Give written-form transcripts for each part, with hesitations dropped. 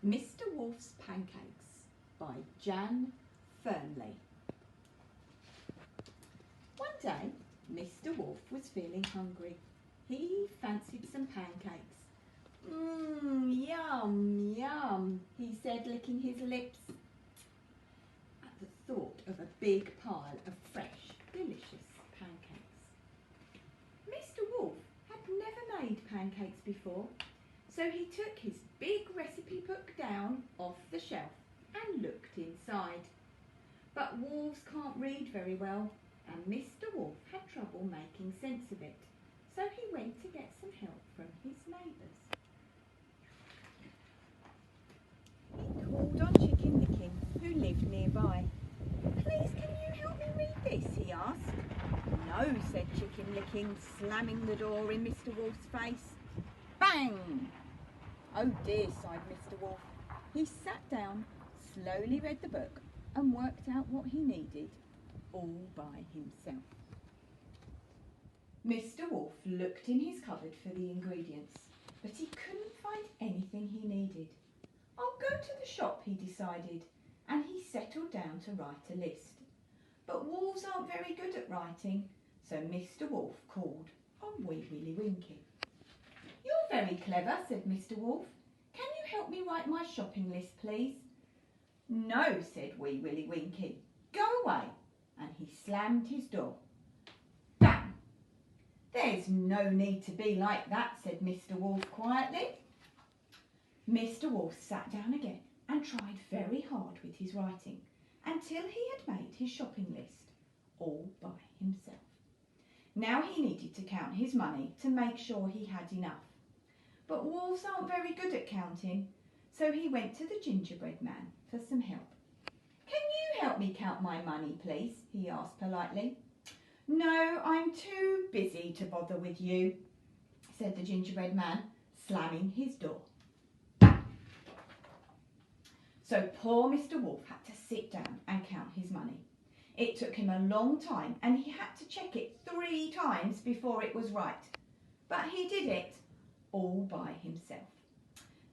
Mr. Wolf's Pancakes by Jan Fernley. One day, Mr. Wolf was feeling hungry. He fancied some pancakes. Yum, yum, he said, licking his lips at the thought of a big pile of fresh, delicious pancakes. Mr. Wolf had never made pancakes before, so he took his big recipe book down off the shelf and looked inside. But wolves can't read very well, and Mr. Wolf had trouble making sense of it, so he went to get some help from his neighbours. He called on Chicken Licking, who lived nearby. "Please, can you help me read this?" he asked. "No," said Chicken Licking, slamming the door in Mr. Wolf's face. Bang! "Oh dear," sighed Mr. Wolf. He sat down, slowly read the book and worked out what he needed, all by himself. Mr. Wolf looked in his cupboard for the ingredients, but he couldn't find anything he needed. "I'll go to the shop," he decided, and he settled down to write a list. But wolves aren't very good at writing, so Mr. Wolf called on Wee Willie Winkie. "You're very clever," said Mr. Wolf. "Can you help me write my shopping list, please?" "No," said Wee Willie Winkie. "Go away," and he slammed his door. Bang! "There's no need to be like that," said Mr. Wolf quietly. Mr. Wolf sat down again and tried very hard with his writing until he had made his shopping list all by himself. Now he needed to count his money to make sure he had enough. But wolves aren't very good at counting, so he went to the gingerbread man for some help. "Can you help me count my money, please?" he asked politely. "No, I'm too busy to bother with you," said the gingerbread man, slamming his door. So poor Mr. Wolf had to sit down and count his money. It took him a long time, and he had to check it 3 times before it was right. But he did it all by himself.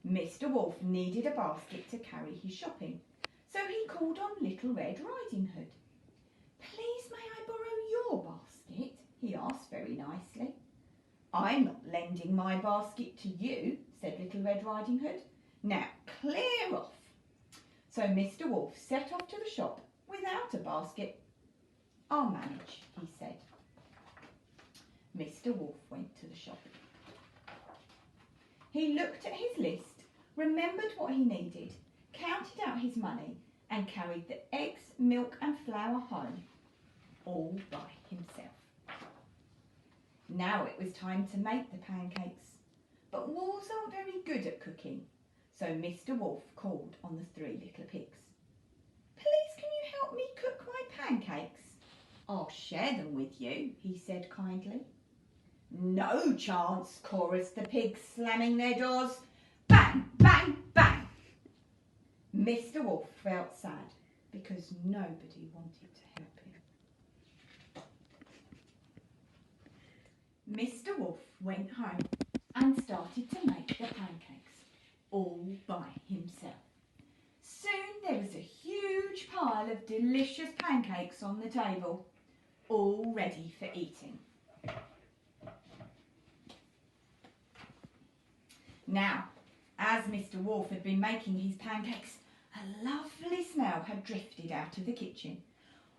Mr. Wolf needed a basket to carry his shopping, so he called on Little Red Riding Hood. "Please, may I borrow your basket?" he asked very nicely. "I'm not lending my basket to you," said Little Red Riding Hood. "Now clear off." So Mr. Wolf set off to the shop without a basket. "I'll manage," he said. Mr. Wolf went to the shop. He looked at his list, remembered what he needed, counted out his money, and carried the eggs, milk and flour home, all by himself. Now it was time to make the pancakes, but wolves aren't very good at cooking, so Mr. Wolf called on the 3 little pigs. "Please, can you help me cook my pancakes?" "I'll share them with you," he said kindly. "No chance," chorused the pigs, slamming their doors. Bang, bang, bang! Mr. Wolf felt sad because nobody wanted to help him. Mr. Wolf went home and started to make the pancakes all by himself. Soon there was a huge pile of delicious pancakes on the table, all ready for eating. Now, as Mr. Wolf had been making his pancakes, a lovely smell had drifted out of the kitchen.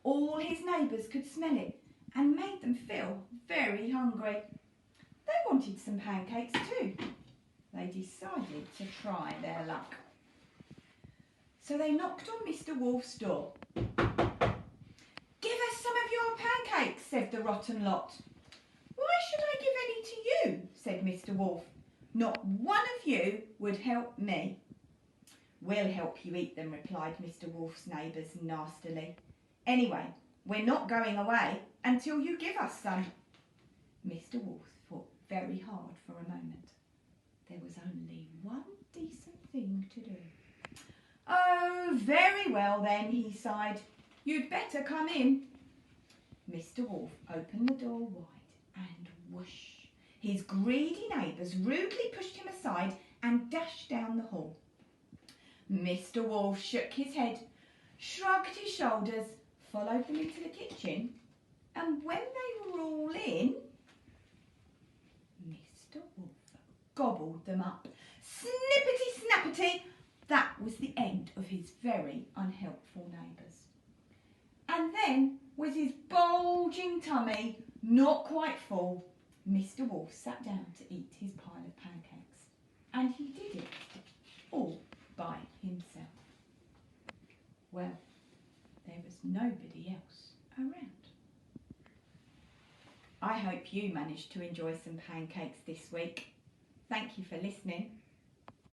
All his neighbours could smell it and made them feel very hungry. They wanted some pancakes too. They decided to try their luck. So they knocked on Mr. Wolf's door. "Give us some of your pancakes," said the rotten lot. "Why should I give any to you?" said Mr. Wolf. "Not one of you would help me." "We'll help you eat them," replied Mr. Wolf's neighbours nastily. "Anyway, we're not going away until you give us some." Mr. Wolf thought very hard for a moment. There was only one decent thing to do. "Oh, very well then," he sighed. "You'd better come in." Mr. Wolf opened the door wide and whoosh. His greedy neighbours rudely pushed him aside and dashed down the hall. Mr. Wolf shook his head, shrugged his shoulders, followed them into the kitchen, and when they were all in, Mr. Wolf gobbled them up. Snippety snappety, that was the end of his very unhelpful neighbours. And then, with his bulging tummy not quite full, Mr. Wolf sat down to eat his pile of pancakes. And he did it all by himself. Well, there was nobody else around. I hope you managed to enjoy some pancakes this week. Thank you for listening.